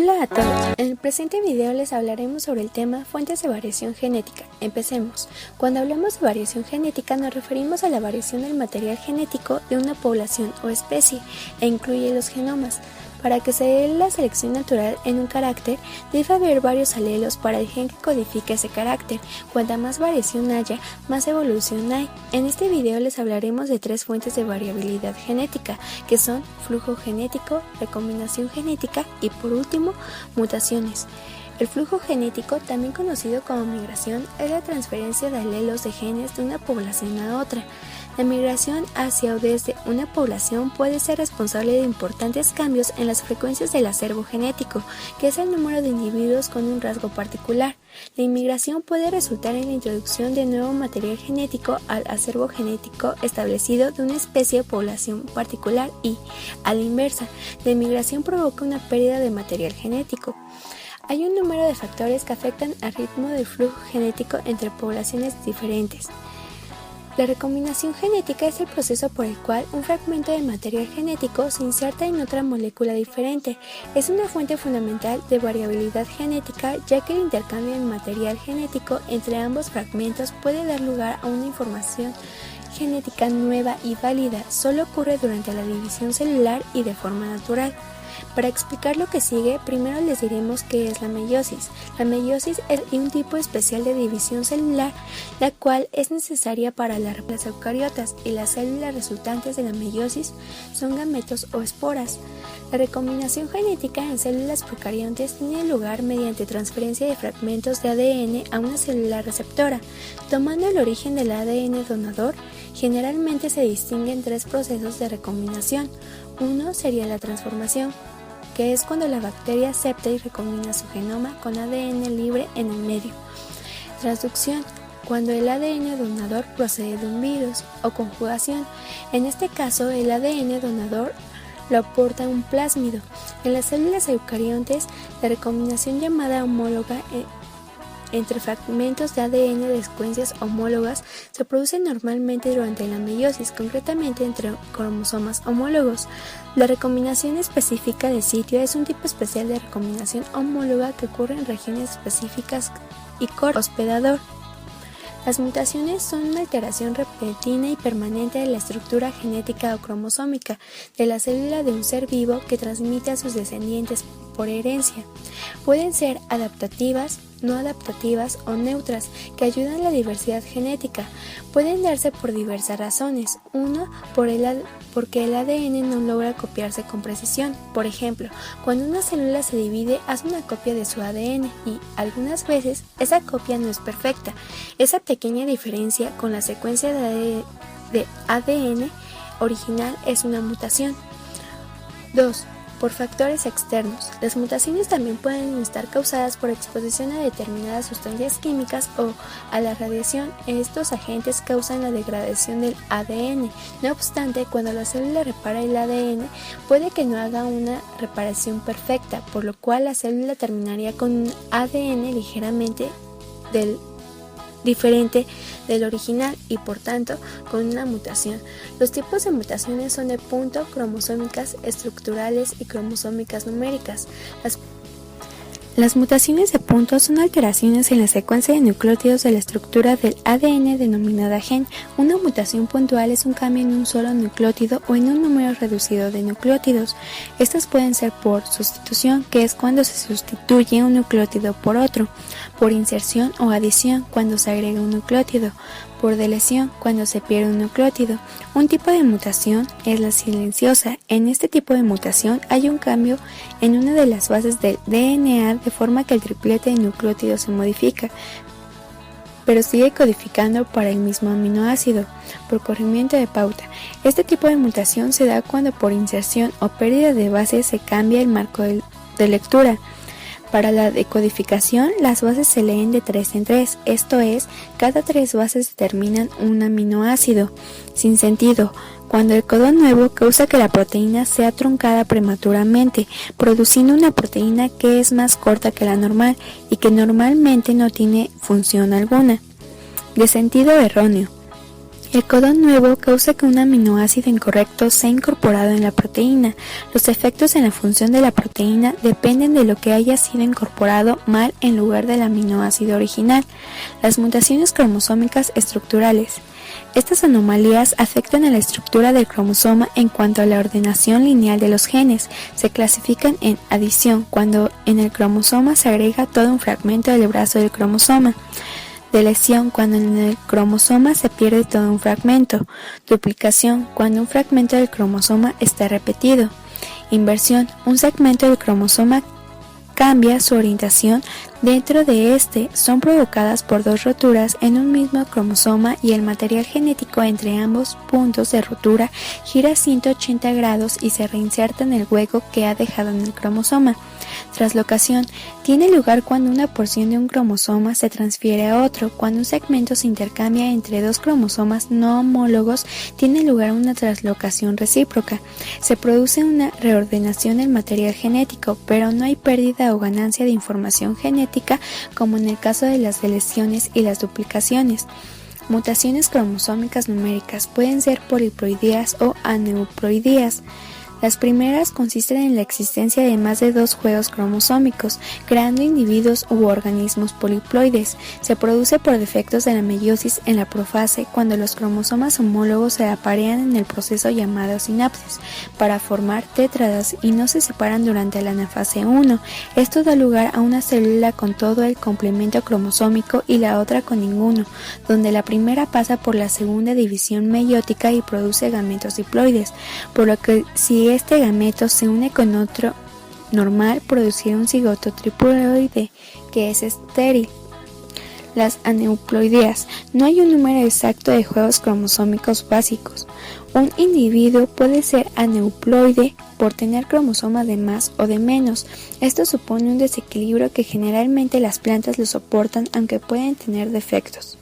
Hola a todos, en el presente video les hablaremos sobre el tema fuentes de variación genética. Empecemos. Cuando hablamos de variación genética nos referimos a la variación del material genético de una población o especie e incluye los genomas. Para que se dé la selección natural en un carácter, debe haber varios alelos para el gen que codifica ese carácter. Cuanta más variación haya, más evolución hay. En este video les hablaremos de 3 fuentes de variabilidad genética, que son flujo genético, recombinación genética y por último, mutaciones. El flujo genético, también conocido como migración, es la transferencia de alelos de genes de una población a otra. La migración hacia o desde una población puede ser responsable de importantes cambios en las frecuencias del acervo genético, que es el número de individuos con un rasgo particular. La inmigración puede resultar en la introducción de nuevo material genético al acervo genético establecido de una especie o población particular y, a la inversa, la inmigración provoca una pérdida de material genético. Hay un número de factores que afectan al ritmo del flujo genético entre poblaciones diferentes. La recombinación genética es el proceso por el cual un fragmento de material genético se inserta en otra molécula diferente. Es una fuente fundamental de variabilidad genética, ya que el intercambio de material genético entre ambos fragmentos puede dar lugar a una información genética nueva y válida. Solo ocurre durante la división celular y de forma natural. Para explicar lo que sigue, primero les diremos qué es la meiosis. La meiosis es un tipo especial de división celular, la cual es necesaria para las eucariotas, y las células resultantes de la meiosis son gametos o esporas. La recombinación genética en células procariontes tiene lugar mediante transferencia de fragmentos de ADN a una célula receptora. Tomando el origen del ADN donador, generalmente se distinguen 3 procesos de recombinación. Uno sería la transformación, que es cuando la bacteria acepta y recombina su genoma con ADN libre en el medio. Transducción, cuando el ADN donador procede de un virus, o conjugación. En este caso, el ADN donador lo aporta un plásmido. En las células eucariontes, la recombinación llamada homóloga entre fragmentos de ADN de secuencias homólogas se produce normalmente durante la meiosis, concretamente entre cromosomas homólogos. La recombinación específica de sitio es un tipo especial de recombinación homóloga que ocurre en regiones específicas y hospedador. Las mutaciones son una alteración repentina y permanente de la estructura genética o cromosómica de la célula de un ser vivo que transmite a sus descendientes por herencia. Pueden ser adaptativas, no adaptativas o neutras, que ayudan a la diversidad genética. Pueden darse por diversas razones. Uno, porque el ADN no logra copiarse con precisión. Por ejemplo, cuando una célula se divide, hace una copia de su ADN y, algunas veces, esa copia no es perfecta. Esa pequeña diferencia con la secuencia de ADN original es una mutación. 2. Por factores externos. Las mutaciones también pueden estar causadas por exposición a determinadas sustancias químicas o a la radiación. Estos agentes causan la degradación del ADN. No obstante, cuando la célula repara el ADN, puede que no haga una reparación perfecta, por lo cual la célula terminaría con un ADN ligeramente diferente del original y por tanto con una mutación. Los tipos de mutaciones son de punto, cromosómicas, estructurales y cromosómicas numéricas. Las mutaciones de punto son alteraciones en la secuencia de nucleótidos de la estructura del ADN denominada gen. Una mutación puntual es un cambio en un solo nucleótido o en un número reducido de nucleótidos. Estas pueden ser por sustitución, que es cuando se sustituye un nucleótido por otro, por inserción o adición, cuando se agrega un nucleótido, por deleción, cuando se pierde un nucleótido. Un tipo de mutación es la silenciosa. En este tipo de mutación hay un cambio en una de las bases del DNA de forma que el triplete de nucleótidos se modifica, pero sigue codificando para el mismo aminoácido, por corrimiento de pauta. Este tipo de mutación se da cuando por inserción o pérdida de base se cambia el marco de lectura. Para la decodificación, las bases se leen de 3 en 3, esto es, cada 3 bases determinan un aminoácido. Sin sentido, cuando el codón nuevo causa que la proteína sea truncada prematuramente, produciendo una proteína que es más corta que la normal y que normalmente no tiene función alguna. De sentido erróneo. El codón nuevo causa que un aminoácido incorrecto sea incorporado en la proteína. Los efectos en la función de la proteína dependen de lo que haya sido incorporado mal en lugar del aminoácido original. Las mutaciones cromosómicas estructurales. Estas anomalías afectan a la estructura del cromosoma en cuanto a la ordenación lineal de los genes. Se clasifican en adición, cuando en el cromosoma se agrega todo un fragmento del brazo del cromosoma. Deleción, cuando en el cromosoma se pierde todo un fragmento. Duplicación, cuando un fragmento del cromosoma está repetido. Inversión, un segmento del cromosoma cambia su orientación dentro de este, son provocadas por dos roturas en un mismo cromosoma y el material genético entre ambos puntos de rotura gira 180 grados y se reinserta en el hueco que ha dejado en el cromosoma. Traslocación tiene lugar cuando una porción de un cromosoma se transfiere a otro. Cuando un segmento se intercambia entre dos cromosomas no homólogos, tiene lugar una traslocación recíproca. Se produce una reordenación del material genético, pero no hay pérdida o ganancia de información genética como en el caso de las deleciones y las duplicaciones. Mutaciones cromosómicas numéricas pueden ser poliploidías o aneuploidías. Las primeras consisten en la existencia de más de dos juegos cromosómicos, creando individuos u organismos poliploides. Se produce por defectos de la meiosis en la profase, cuando los cromosomas homólogos se aparean en el proceso llamado sinapsis para formar tétradas y no se separan durante la anafase 1. Esto da lugar a una célula con todo el complemento cromosómico y la otra con ninguno, donde la primera pasa por la segunda división meiótica y produce gametos diploides, por lo que si este gameto se une con otro normal, producirá un cigoto triploide que es estéril. Las aneuploidías. No hay un número exacto de juegos cromosómicos básicos. Un individuo puede ser aneuploide por tener cromosomas de más o de menos. Esto supone un desequilibrio que generalmente las plantas lo soportan, aunque pueden tener defectos.